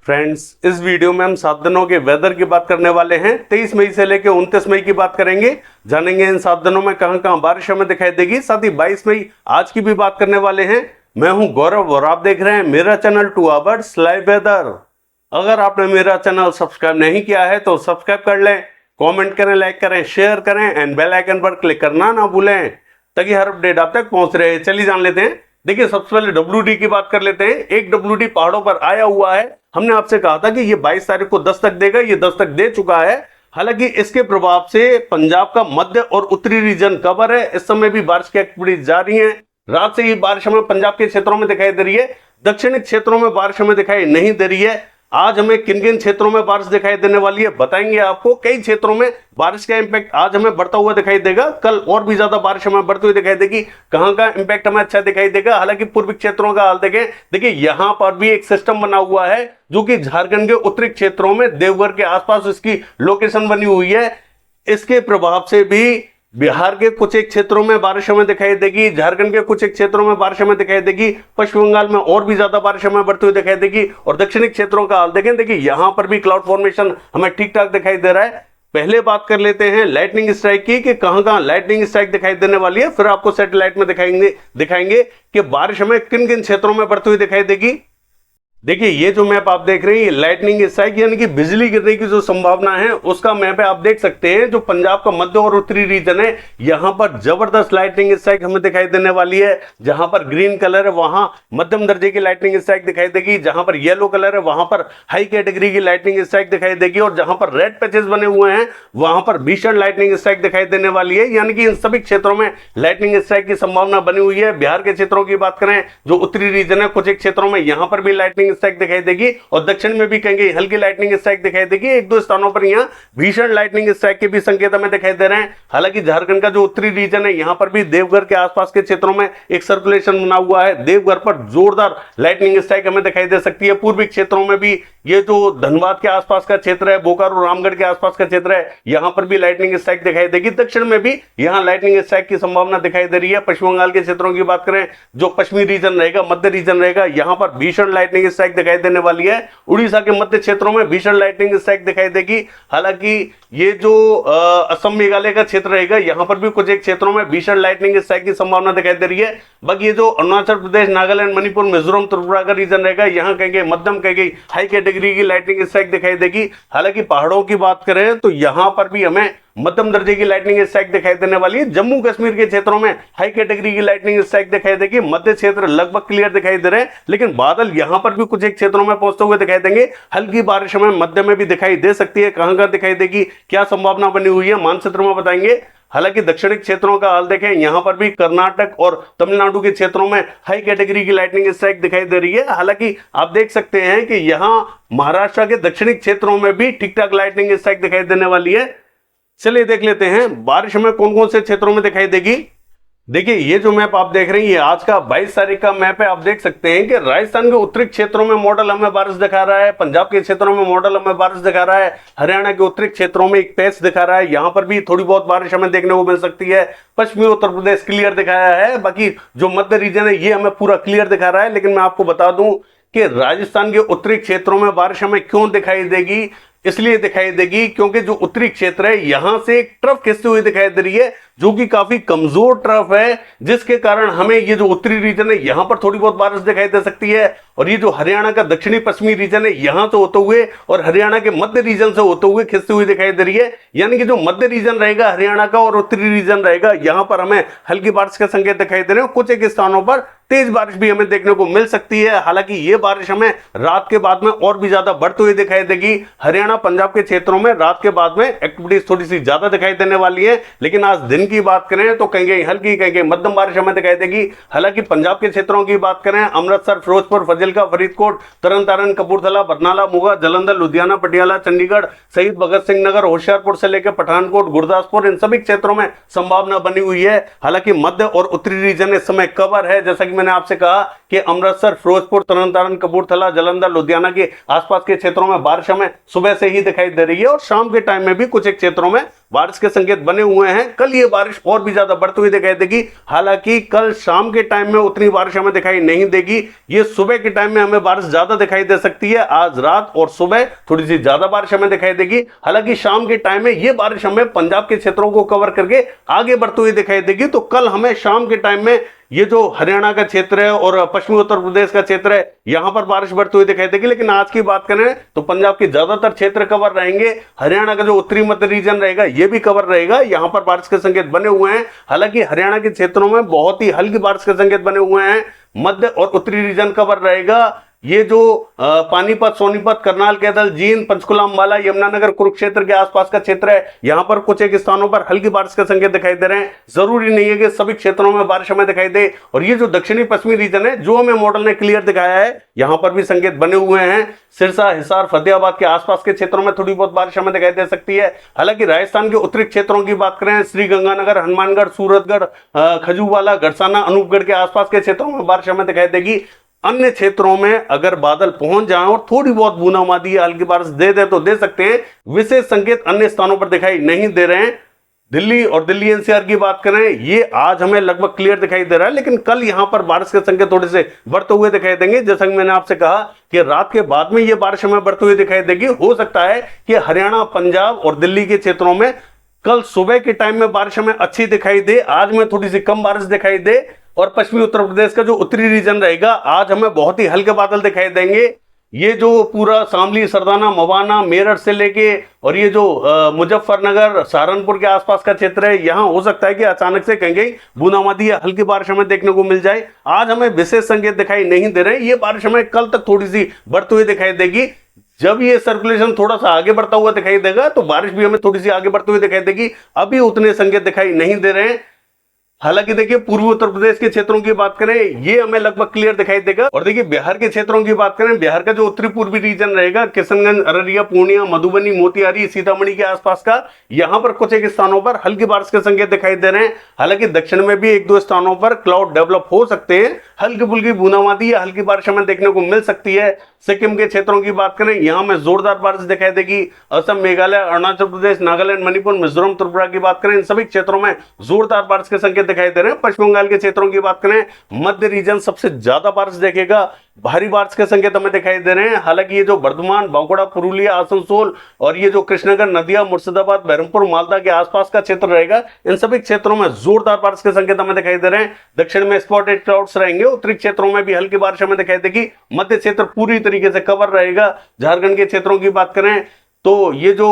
Friends, इस video में हम 7 दिनों के वेदर की बात करने वाले हैं। 23 मई से लेकर 29 मई की बात करेंगे। जानेंगे इन 7 दिनों में कहां कहां बारिश हमें दिखाई देगी। साथ ही 22 मई आज की भी बात करने वाले हैं। मैं हूं गौरव और आप देख रहे हैं मेरा चैनल 2 आवर्स लाइव वेदर। अगर आपने मेरा चैनल सब्सक्राइब नहीं किया है तो सब्सक्राइब कर लें, कमेंट करें, लाइक करें, शेयर करें एंड बेल आइकन पर क्लिक करना ना भूलें ताकि हर अपडेट आप तक पहुंच रहे। चलिए जान लेते हैं। देखिए, सबसे पहले WD की बात कर लेते हैं। एक WD पहाड़ों पर आया हुआ है। हमने आपसे कहा था कि ये 22 तारीख को दस्तक देगा, ये दस्तक दे चुका है। हालांकि इसके प्रभाव से पंजाब का मध्य और उत्तरी रीजन कवर है। इस समय भी बारिश की एक्टिविटीज जारी है। रात से ही बारिश हमें पंजाब के क्षेत्रों में दिखाई दे रही है। दक्षिणी क्षेत्रों में बारिश हमें दिखाई नहीं दे रही है। आज हमें किन किन क्षेत्रों में बारिश दिखाई देने वाली है बताएंगे आपको। कई क्षेत्रों में बारिश का इंपैक्ट आज हमें बढ़ता हुआ दिखाई देगा। कल और भी ज्यादा बारिश हमें बढ़ती हुई दिखाई देगी। कहां का इंपैक्ट हमें अच्छा दिखाई देगा। हालांकि पूर्वी क्षेत्रों का हाल देखें, देखिए यहां पर भी एक सिस्टम बना हुआ है जो कि झारखंड के उत्तरी क्षेत्रों में देवघर के आसपास इसकी लोकेशन बनी हुई है। इसके प्रभाव से भी बिहार के कुछ एक क्षेत्रों में बारिश हमें दिखाई देगी। झारखंड के कुछ एक क्षेत्रों में बारिश हमें दिखाई देगी। पश्चिम बंगाल में और भी ज्यादा बारिश हमें बढ़ती हुई दिखाई देगी। और दक्षिणी क्षेत्रों का हाल देखें, देखिए यहां पर भी क्लाउड फॉर्मेशन हमें ठीक ठाक दिखाई दे रहा है। पहले बात कर लेते हैं लाइटनिंग स्ट्राइक की कि कहां कहां लाइटनिंग स्ट्राइक दिखाई देने वाली है। फिर आपको सैटेलाइट में दिखाएंगे कि बारिश हमें किन किन क्षेत्रों में बढ़ती हुई दिखाई देगी। देखिए, ये जो मैप आप देख रहे हैं, ये लाइटनिंग स्ट्राइक यानी कि बिजली गिरने की जो संभावना है उसका मैप है। आप देख सकते हैं जो पंजाब का मध्य और उत्तरी रीजन है, यहां पर जबरदस्त लाइटनिंग स्ट्राइक हमें दिखाई देने वाली है। जहां पर ग्रीन कलर है वहां मध्यम दर्जे की लाइटनिंग स्ट्राइक दिखाई देगी। जहां पर येलो कलर है वहां पर हाई कैटेगरी की लाइटनिंग स्ट्राइक दिखाई देगी। और जहां पर रेड पैचेस बने हुए हैं वहां पर भीषण लाइटनिंग स्ट्राइक दिखाई देने वाली है। यानी कि इन सभी क्षेत्रों में लाइटनिंग स्ट्राइक की संभावना बनी हुई है। बिहार के क्षेत्रों की बात करें, जो उत्तरी रीजन है, कुछ एक क्षेत्रों में यहां पर भी लाइटनिंग स्ट्राइक दिखाई देगी। और दक्षिण में भी कहेंगे हल्की लाइटनिंग स्ट्राइक दिखाई देगी। एक दो स्थानों पर यहां भीषण लाइटनिंग स्ट्राइक के भी संकेत हमें दिखाई दे रहे हैं। हालांकि झारखंड का जो उत्तरी रीजन है, यहां पर भी देवघर के आसपास के क्षेत्रों में एक सर्कुलेशन बना हुआ है। देवघर पर जोरदार लाइटनिंग स्ट्राइक हमें दिखाई दे सकती है। पूर्वी क्षेत्रों में भी, ये जो धनबाद के आसपास का क्षेत्र है, बोकारो रामगढ़ के आसपास का क्षेत्र है, यहां पर भी लाइटनिंग स्ट्राइक दिखाई देगी। दक्षिण में भी यहां लाइटनिंग स्ट्राइक की संभावना दिखाई दे रही है। पश्चिम बंगाल के क्षेत्रों की बात करें, जो पश्चिमी रीजन रहेगा, मध्य रीजन रहेगा, यहां पर भीषण लाइटनिंग स्ट्राइक दिखाई देने वाली है। उड़ीसा के मध्य क्षेत्रों में भीषण लाइटनिंग स्ट्राइक दिखाई देगी। हालांकि ये जो असम मेघालय का क्षेत्र रहेगा, यहां पर भी कुछ एक क्षेत्रों में भीषण लाइटनिंग स्ट्राइक की संभावना दिखाई दे रही है। बाकी ये जो अरुणाचल प्रदेश, नागालैंड, मणिपुर, मिजोरम, त्रिपुरा का रीजन रहेगा, यहां कहेंगे मध्यम, कहेंगे हाई कैटेगरी की लाइटनिंग स्ट्राइक दिखाई देगी। हालांकि पहाड़ों की बात करें तो यहां पर भी हमें मध्यम दर्जे की लाइटनिंग स्ट्राइक दिखाई देने वाली है। जम्मू कश्मीर के क्षेत्रों में हाई कैटेगरी की लाइटनिंग स्ट्राइक दिखाई देगी। मध्य क्षेत्र लगभग क्लियर दिखाई दे रहे हैं, लेकिन बादल यहां पर भी कुछ एक क्षेत्रों में पहुंचते हुए दिखाई देंगे। हल्की बारिश हमें मध्य में भी दिखाई दे सकती है। कहां कहां दिखाई देगी, क्या संभावना बनी हुई है, मानचित्र में बताएंगे। हालांकि दक्षिणी क्षेत्रों का हाल देखें, यहां पर भी कर्नाटक और तमिलनाडु के क्षेत्रों में हाई कैटेगरी की लाइटनिंग स्ट्राइक दिखाई दे रही है। हालांकि आप देख सकते हैं कि यहां महाराष्ट्र के दक्षिणी क्षेत्रों में भी ठीक ठाक लाइटनिंग स्ट्राइक दिखाई देने वाली है। चलिए देख लेते हैं बारिश हमें कौन कौन से क्षेत्रों में दिखाई देगी। देखिए, ये जो मैप आप देख रहे हैं, ये आज का 22 तारीख का मैप है। आप देख सकते हैं कि राजस्थान के उत्तरी क्षेत्रों में मॉडल हमें बारिश दिखा रहा है। पंजाब के क्षेत्रों में मॉडल हमें बारिश दिखा रहा है। हरियाणा के उत्तरी क्षेत्रों में एक पैच दिखा रहा है, यहां पर भी थोड़ी बहुत बारिश हमें देखने को मिल सकती है। पश्चिमी उत्तर प्रदेश क्लियर दिखाया है। बाकी जो मध्य रीजन है, ये हमें पूरा क्लियर दिखा रहा है। लेकिन मैं आपको बता दूं कि राजस्थान के उत्तरी क्षेत्रों में बारिश हमें क्यों दिखाई देगी। इसलिए दिखाई देगी क्योंकि जो उत्तरी क्षेत्र है, यहां से एक ट्रफ खिंचती हुई दिखाई दे रही है, जो कि काफी कमजोर ट्रफ है, जिसके कारण हमें ये जो उत्तरी रीजन है, यहां पर थोड़ी बहुत बारिश दिखाई दे सकती है। और ये जो हरियाणा का दक्षिणी पश्चिमी रीजन है, यहां से होते हुए और हरियाणा के मध्य रीजन से होते हुए खिंचती हुई दिखाई दे रही है। यानी कि जो मध्य रीजन रहेगा हरियाणा का और उत्तरी रीजन रहेगा, यहां पर हमें हल्की बारिश के संकेत दिखाई दे रहे हैं। कुछ एक स्थानों पर तेज बारिश भी हमें देखने को मिल सकती है। हालांकि ये बारिश हमें रात के बाद में और भी ज्यादा बढ़ती हुई दिखाई देगी। हरियाणा, पंजाब के क्षेत्रों में रात के बाद में एक्टिविटीज थोड़ी सी ज्यादा दिखाई देने वाली है। लेकिन आज दिन की बात करें तो कहीं हल्की, कहीं मध्यम बारिश हमें दिखाई देगी। हालांकि पंजाब के क्षेत्रों की बात करें, अमृतसर, फिरोजपुर, फाजिलका, फरीदकोट, तरन तारण, कपूरथला, बरनाला, मोगा, जालंधर, लुधियाना, पटियाला, चंडीगढ़, शहीद भगत सिंह नगर, होशियारपुर से लेकर पठानकोट, गुरदासपुर, इन सभी क्षेत्रों में संभावना बनी हुई है। हालांकि मध्य और उत्तरी रीजन इस समय कवर है। जैसा कि मैंने आपसे कहा कि अमृतसर, फिरोजपुर, तरन तारण, कपूरथला, जालंधर, लुधियाना के आसपास के क्षेत्रों में बारिश हमें सुबह से ही दिखाई दे रही है। और शाम के टाइम में भी कुछ एक क्षेत्रों में बारिश के संकेत बने हुए हैं। कल ये बारिश और भी ज्यादा बढ़ती हुई दिखाई देगी। हालांकि कल शाम के टाइम में उतनी बारिश हमें दिखाई नहीं देगी, ये सुबह के टाइम में हमें बारिश ज्यादा दिखाई दे सकती है। आज रात और सुबह थोड़ी सी ज्यादा बारिश हमें दिखाई देगी। हालांकि शाम के टाइम में ये बारिश हमें पंजाब के क्षेत्रों को कवर करके आगे बढ़ती हुई दिखाई देगी। तो कल हमें शाम के टाइम में ये जो हरियाणा का क्षेत्र है और पश्चिमी उत्तर प्रदेश का क्षेत्र है, यहां पर बारिश बढ़ती हुई दिखाई देगी। लेकिन आज की बात करें तो पंजाब के ज्यादातर क्षेत्र कवर रहेंगे। हरियाणा का जो उत्तरी मध्य रीजन रहेगा ये भी कवर रहेगा, यहां पर बारिश के संकेत बने हुए हैं। हालांकि हरियाणा के क्षेत्रों में बहुत ही हल्की बारिश के संकेत बने हुए हैं। मध्य और उत्तरी रीजन कवर रहेगा। ये जो पानीपत, सोनीपत, करनाल, कैथल, जींद, पंचकुला, अंबाला, यमुनानगर, कुरुक्षेत्र के आसपास का क्षेत्र है, यहां पर कुछ एक स्थानों पर हल्की बारिश के संकेत दिखाई दे रहे हैं। जरूरी नहीं है कि सभी क्षेत्रों में बारिश हमें दिखाई दे। और ये जो दक्षिणी पश्चिमी रीजन है जो हमें मॉडल ने क्लियर दिखाया है, यहां पर भी संकेत बने हुए हैं। सिरसा, हिसार, फतेहाबाद के आसपास के क्षेत्रों में थोड़ी बहुत बारिश हमें दिखाई दे सकती है। हालांकि राजस्थान के उत्तरी क्षेत्रों की बात करें, श्रीगंगानगर, हनुमानगढ़, सूरतगढ़, खजूवाला, गड़साना, अनूपगढ़ के आसपास के क्षेत्रों में बारिश हमें दिखाई देगी। अन्य क्षेत्रों में अगर बादल पहुंच जाएं और थोड़ी बहुत बूंदाबांदी या हल्की बारिश दे दे तो दे सकते हैं। विशेष संकेत अन्य स्थानों पर दिखाई नहीं दे रहे हैं। दिल्ली और दिल्ली एनसीआर की बात करें, ये आज हमें लगभग क्लियर दिखाई दे रहा है, लेकिन कल यहां पर बारिश के संकेत थोड़े से बढ़ते हुए दिखाई देंगे। जैसा कि मैंने आपसे कहा कि रात के बाद में ये बारिश हमें बढ़ती हुई दिखाई देगी। हो सकता है कि हरियाणा, पंजाब और दिल्ली के क्षेत्रों में कल सुबह के टाइम में बारिश हमें अच्छी दिखाई दे, आज में थोड़ी सी कम बारिश दिखाई दे। और पश्चिमी उत्तर प्रदेश का जो उत्तरी रीजन रहेगा, आज हमें बहुत ही हल्के बादल दिखाई देंगे। ये जो पूरा शामली, सरदाना, मवाना, मेरठ से लेके और ये जो मुजफ्फरनगर, सहारनपुर के आसपास का क्षेत्र है, यहां हो सकता है कि अचानक से कहीं बूंदाबांदी या हल्की बारिश हमें देखने को मिल जाए। आज हमें विशेष संकेत दिखाई नहीं दे रहे। ये बारिश हमें कल तक थोड़ी सी बढ़ती हुई दिखाई देगी। जब ये सर्कुलेशन थोड़ा सा आगे बढ़ता हुआ दिखाई देगा तो बारिश भी हमें थोड़ी सी आगे बढ़ती हुई दिखाई देगी। अभी उतने संकेत दिखाई नहीं दे रहे हैं। हालांकि देखिए, पूर्वी उत्तर प्रदेश के क्षेत्रों की बात करें, ये हमें लगभग क्लियर दिखाई देगा। और देखिए, बिहार के क्षेत्रों की बात करें, बिहार का जो उत्तरी पूर्वी रीजन रहेगा, किशनगंज, अररिया, पूर्णिया, मधुबनी, मोतिहारी, सीतामढ़ी के आसपास का, यहां पर कुछ एक स्थानों पर हल्की बारिश के संकेत दिखाई दे रहे हैं। हालांकि दक्षिण में भी एक दो स्थानों पर क्लाउड डेवलप हो सकते हैं, हल्की फुल्की बूंदाबांदी या हल्की बारिश हमें देखने को मिल सकती है। सिक्किम के क्षेत्रों की बात करें, यहां में जोरदार बारिश दिखाई देगी। असम, मेघालय, अरुणाचल प्रदेश, नागालैंड, मणिपुर, मिजोरम, त्रिपुरा की बात करें, इन सभी क्षेत्रों में जोरदार बारिश के संकेत दिखाई दे रहे हैं। पश्चिम बंगाल के क्षेत्रों की बात करें, मध्य रीजन सबसे ज्यादा बारिश देखेगा, भारी बारिश के संकेत हमें दिखाई दे रहे हैं। हालांकि ये जो बर्धमान, बांकुड़ा, पुरुलिया, आसनसोल और ये जो कृष्णनगर, नदिया, मुर्शिदाबाद, बहरमपुर, मालदा के आसपास का क्षेत्र रहेगा, इन सभी क्षेत्रों में जोरदार बारिश के संकेत हमें दिखाई दे रहे हैं। दक्षिण में स्पॉटेड क्लाउड्स रहेंगे, उत्तरी क्षेत्रों में भी हल्की बारिश हमें दिखाई देगी। मध्य क्षेत्र पूरी तरीके से कवर रहेगा। झारखंड के क्षेत्रों की बात करें तो ये जो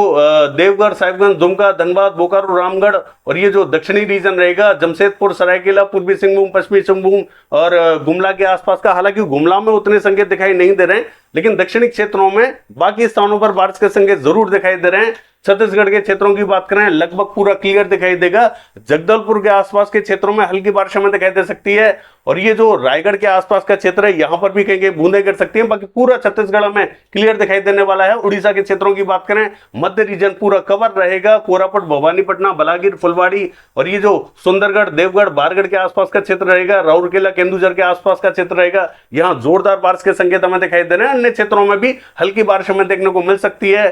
देवघर, साहिबगंज, दुमका, धनबाद, बोकारो, रामगढ़ और ये जो दक्षिणी रीजन रहेगा, जमशेदपुर, सरायकेला, पूर्वी सिंहभूम, पश्चिमी सिंहभूम और गुमला के आसपास का, हालांकि गुमला में उतने संकेत दिखाई नहीं दे रहे हैं, लेकिन दक्षिणी क्षेत्रों में बाकी स्थानों पर बारिश के संकेत जरूर दिखाई दे रहे हैं। छत्तीसगढ़ के क्षेत्रों की बात करें, लगभग पूरा क्लियर दिखाई देगा। जगदलपुर के आसपास के क्षेत्रों में हल्की बारिश हमें दिखाई दे सकती है। और ये जो रायगढ़ के आसपास का क्षेत्र है, यहां पर भी कहीं बूंदें गिर सकती हैं। बाकी पूरा छत्तीसगढ़ में क्लियर दिखाई देने वाला है। उड़ीसा के क्षेत्रों की बात करें, मध्य रीजन पूरा कवर रहेगा। कोरापुट, भवानीपटना, बलागीर, फुलवाड़ी और ये जो सुंदरगढ़, देवगढ़, बारगढ़ के आसपास का क्षेत्र रहेगा, राउरकेला, केंदुझर के आसपास का क्षेत्र रहेगा, यहाँ जोरदार बारिश के संकेत हमें दिखाई दे रहे हैं। अन्य क्षेत्रों में भी हल्की बारिश हमें देखने को मिल सकती है।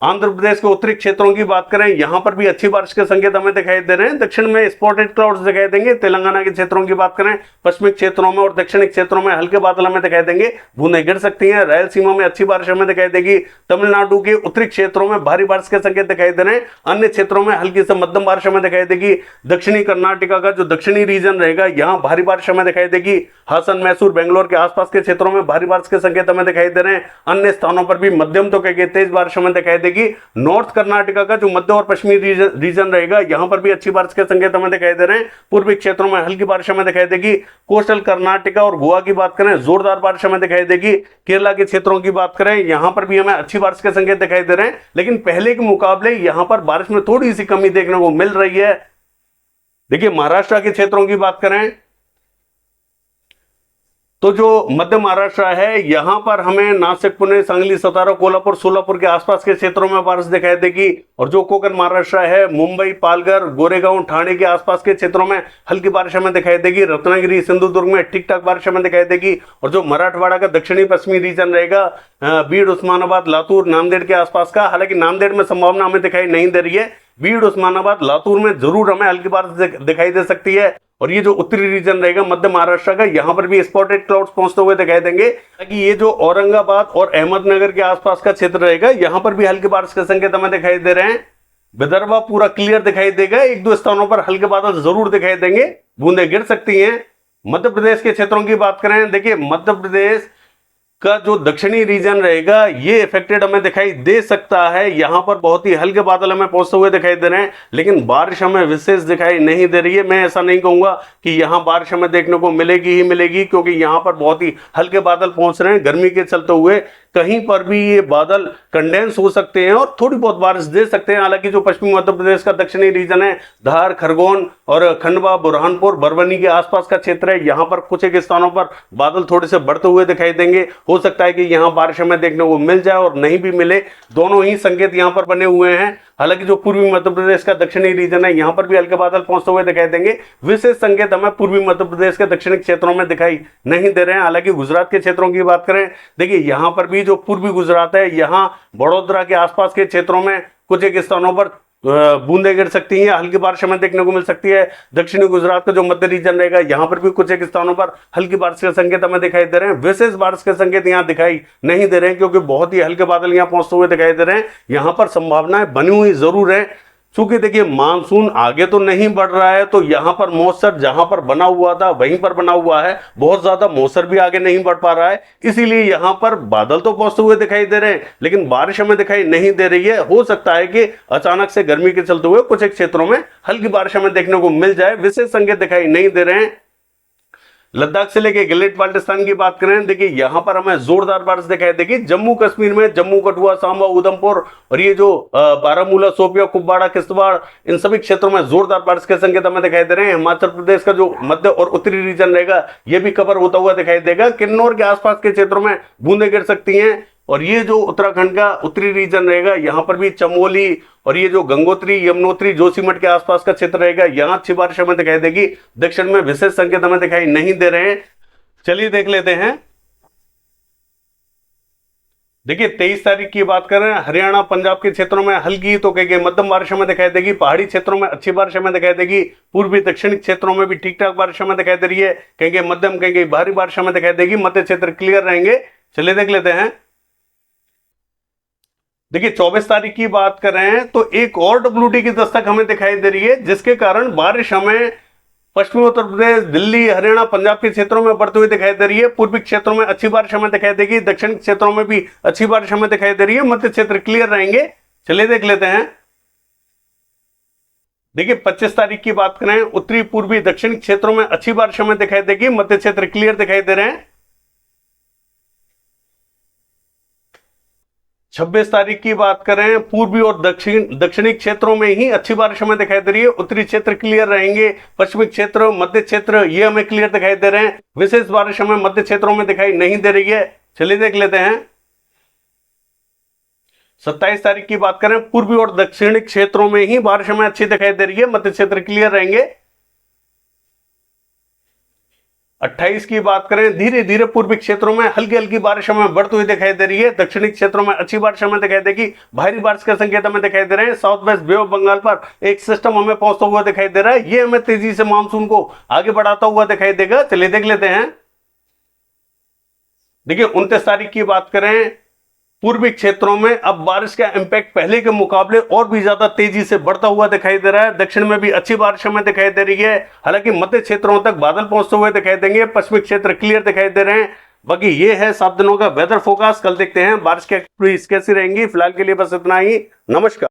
आंध्र प्रदेश के उत्तरी क्षेत्रों की बात करें, यहां पर भी अच्छी बारिश के संकेत हमें दिखाई दे रहे हैं। दक्षिण में स्पॉटेड क्लाउड्स दिखाई देंगे। तेलंगाना के क्षेत्रों की बात करें, पश्चिमी क्षेत्रों में और दक्षिणी क्षेत्रों में हल्के बादल हमें दिखाई देंगे, बूंदें गिर सकती हैं। रायलसीमा में अच्छी बारिश हमें दिखाई देगी। तमिलनाडु के उत्तरी क्षेत्रों में भारी बारिश के संकेत दिखाई दे रहे हैं। अन्य क्षेत्रों में हल्की से मध्यम बारिश हमें दिखाई देगी। दक्षिणी कर्नाटका का जो दक्षिणी रीजन रहेगा, यहाँ भारी बारिश हमें दिखाई देगी। हासन, मैसूर, बेंगलोर के आसपास के क्षेत्रों में भारी बारिश के संकेत हमें दिखाई दे रहे हैं। अन्य स्थानों पर भी मध्यम तो कहीं तेज बारिश हमें दिखाई देगी। नॉर्थ कर्नाटका का जो मध्य और पश्चिमी रीजन रहेगा, यहां पर भी अच्छी बारिश के संकेत हमें दिखाई दे रहे हैं। पूर्वी क्षेत्रों में हल्की बारिश हमें दिखाई देगी। कोस्टल कर्नाटका और गोवा की बात करें, जोरदार बारिश हमें दिखाई देगी। केरला के क्षेत्रों की बात करें, यहां पर भी हमें अच्छी बारिश के संकेत दिखाई दे रहे हैं, लेकिन पहले के मुकाबले यहां पर बारिश में थोड़ी सी कमी देखने को मिल रही है। देखिए, महाराष्ट्र के क्षेत्रों की बात करें तो जो मध्य महाराष्ट्र है यहाँ पर हमें नासिक, पुणे, सांगली, सतारा, कोल्हापुर, सोलापुर के आसपास के क्षेत्रों में बारिश दिखाई देगी। और जो कोकण महाराष्ट्र है, मुंबई, पालघर, गोरेगांव, ठाणे के आसपास के क्षेत्रों में हल्की बारिश हमें दिखाई देगी। रत्नागिरी, सिंधुदुर्ग में ठीक ठाक बारिश हमें दिखाई देगी। और जो मराठवाड़ा का दक्षिणी पश्चिमी रीजन रहेगा, बीड, उस्मानाबाद, लातूर, नांदेड़ के आसपास का, हालांकि नांदेड़ में संभावना हमें दिखाई नहीं दे रही है, बीड, उस्मानाबाद, लातूर में जरूर हमें हल्की बारिश दिखाई दे सकती है। और ये जो उत्तरी रीजन रहेगा मध्य महाराष्ट्र का, यहाँ पर भी स्पॉटेड क्लाउड्स पहुंचते हुए दिखाई देंगे। ताकि ये जो औरंगाबाद और अहमदनगर के आसपास का क्षेत्र रहेगा, यहाँ पर भी हल्की बारिश के संकेत हमें दिखाई दे रहे हैं। विदर्भ पूरा क्लियर दिखाई देगा, एक दो स्थानों पर हल्के बादल जरूर दिखाई देंगे, बूंदें गिर सकती हैं। मध्य प्रदेश के क्षेत्रों की बात करें, देखिए मध्य प्रदेश का जो दक्षिणी रीजन रहेगा ये इफेक्टेड हमें दिखाई दे सकता है। यहाँ पर बहुत ही हल्के बादल हमें पहुंचते हुए दिखाई दे रहे हैं, लेकिन बारिश हमें विशेष दिखाई नहीं दे रही है। मैं ऐसा नहीं कहूंगा कि यहाँ बारिश हमें देखने को मिलेगी ही मिलेगी, क्योंकि यहाँ पर बहुत ही हल्के बादल पहुंच रहे हैं। गर्मी के चलते हुए कहीं पर भी ये बादल कंडेंस हो सकते हैं और थोड़ी बहुत बारिश दे सकते हैं। हालांकि जो पश्चिमी मध्य प्रदेश का दक्षिणी रीजन है, धार, खरगोन और खंडवा, बुरहानपुर, बरवनी के आसपास का क्षेत्र है, यहाँ पर कुछ एक स्थानों पर बादल थोड़े से बढ़ते हुए दिखाई देंगे। हो सकता है कि यहाँ बारिश हमें देखने को मिल जाए और नहीं भी मिले, दोनों ही संकेत यहाँ पर बने हुए हैं। हालांकि जो पूर्वी मध्य प्रदेश का दक्षिणी रीजन है, यहाँ पर भी हल्के बादल पहुंचते हुए दिखाई देंगे। विशेष संकेत हमें पूर्वी मध्य प्रदेश के दक्षिणी क्षेत्रों में दिखाई नहीं दे रहे हैं। हालांकि गुजरात के क्षेत्रों की बात करें, देखिए यहाँ पर भी जो पूर्वी गुजरात है, यहाँ बड़ोदरा के आसपास के क्षेत्रों में कुछ एक स्थानों पर बूंदें गिर सकती हैं, हल्की बारिश हमें देखने को मिल सकती है। दक्षिणी गुजरात का जो मध्य रीजन रहेगा, यहाँ पर भी कुछ एक स्थानों पर हल्की बारिश के संकेत हमें दिखाई दे रहे हैं। विशेष बारिश के संकेत यहाँ दिखाई नहीं दे रहे हैं, क्योंकि बहुत ही हल्के बादल यहाँ पहुंचते हुए दिखाई दे रहे हैं। यहाँ पर संभावनाएं बनी हुई जरूर है, चूंकि देखिए मानसून आगे तो नहीं बढ़ रहा है, तो यहाँ पर मौसर जहां पर बना हुआ था वहीं पर बना हुआ है, बहुत ज्यादा मौसर भी आगे नहीं बढ़ पा रहा है। इसीलिए यहाँ पर बादल तो पहुंचते हुए दिखाई दे रहे हैं, लेकिन बारिश हमें दिखाई नहीं दे रही है। हो सकता है कि अचानक से गर्मी के चलते हुए कुछ एक क्षेत्रों में हल्की बारिश हमें देखने को मिल जाए। विशेष संकेत दिखाई नहीं दे रहे हैं। लद्दाख से लेके गिलगित बाल्टिस्तान की बात करें, देखिए यहां पर हमें जोरदार बारिश दिखाई देगी। जम्मू कश्मीर में जम्मू, कठुआ, सांबा, उधमपुर और ये जो बारामूला, शोपियां, कुपवाड़ा, किश्तवाड़, इन सभी क्षेत्रों में जोरदार बारिश के संकेत हमें दिखाई दे रहे हैं। हिमाचल प्रदेश का जो मध्य और उत्तरी रीजन रहेगा ये भी कवर होता हुआ दिखाई देगा। किन्नौर के आसपास के क्षेत्रों में बूंदें गिर सकती हैं। और ये जो उत्तराखंड का उत्तरी रीजन रहेगा, यहाँ पर भी चमोली और ये जो गंगोत्री, यमुनोत्री, जोशीमठ के आसपास का क्षेत्र रहेगा, यहाँ अच्छी बारिश हमें दिखाई देगी। दक्षिण में विशेष संकेत हमें दिखाई नहीं दे रहे हैं। चलिए देख लेते हैं। देखिए 23 तारीख की बात करें, हरियाणा, पंजाब के क्षेत्रों में हल्की तो कहेंगे मध्यम बारिश हमें दिखाई देगी। पहाड़ी क्षेत्रों में अच्छी बारिश हमें दिखाई देगी। पूर्वी दक्षिणी क्षेत्रों में भी ठीक ठाक बारिश हमें दिखाई दे रही है। कहेंगे मध्यम, कहेंगे भारी बारिश हमें दिखाई देगी। मध्य क्षेत्र क्लियर रहेंगे। चलिए देख लेते हैं। देखिए 24 तारीख की बात करें तो एक और WT की दस्तक हमें दिखाई दे रही है, जिसके कारण बारिश हमें पश्चिमी उत्तर प्रदेश, दिल्ली, हरियाणा, पंजाब के क्षेत्रों में बढ़ती हुई दिखाई दे रही है। पूर्वी क्षेत्रों में अच्छी बारिश हमें दिखाई देगी। दक्षिण क्षेत्रों में भी अच्छी बारिश हमें दिखाई दे रही है। मध्य क्षेत्र क्लियर रहेंगे। चलिए देख लेते हैं। देखिए 25 तारीख की बात करें, उत्तरी, पूर्वी, दक्षिणी क्षेत्रों में अच्छी बारिश हमें दिखाई देगी। मध्य क्षेत्र क्लियर दिखाई दे रहे हैं। 26 तारीख की बात करें, पूर्वी और दक्षिणी क्षेत्रों में ही अच्छी बारिश हमें दिखाई दे रही है। उत्तरी क्षेत्र क्लियर रहेंगे। पश्चिमी क्षेत्र, मध्य क्षेत्र ये हमें क्लियर दिखाई दे रहे हैं। विशेष बारिश हमें मध्य क्षेत्रों में दिखाई नहीं दे रही है। चलिए देख लेते हैं। 27 तारीख की बात करें, पूर्वी और दक्षिणी क्षेत्रों में ही बारिश हमें अच्छी दिखाई दे रही है। मध्य क्षेत्र क्लियर रहेंगे। 28 की बात करें, धीरे धीरे पूर्वी क्षेत्रों में हल्की हल्की बारिश हमें बढ़ती हुई दिखाई दे रही है। दक्षिणी क्षेत्रों में अच्छी बारिश हमें दिखाई देगी। भारी बारिश के संकेत हमें दिखाई दे रहे हैं। South west Bay of Bengal पर एक सिस्टम हमें पहुंचता हुआ दिखाई दे रहा है। ये हमें तेजी से मानसून को आगे बढ़ाता हुआ दिखाई देगा। चलिए देख लेते हैं। देखिए 29 तारीख की बात करें, पूर्वी क्षेत्रों में अब बारिश का इंपैक्ट पहले के मुकाबले और भी ज्यादा तेजी से बढ़ता हुआ दिखाई दे रहा है। दक्षिण में भी अच्छी बारिश हमें दिखाई दे रही है। हालांकि मध्य क्षेत्रों तक बादल पहुंचते हुए दिखाई देंगे। पश्चिमी क्षेत्र क्लियर दिखाई दे रहे हैं। बाकी ये है 7 दिनों का वेदर फोरकास्ट। कल देखते हैं बारिश की कैसी रहेंगी। फिलहाल के लिए बस इतना ही। नमस्कार।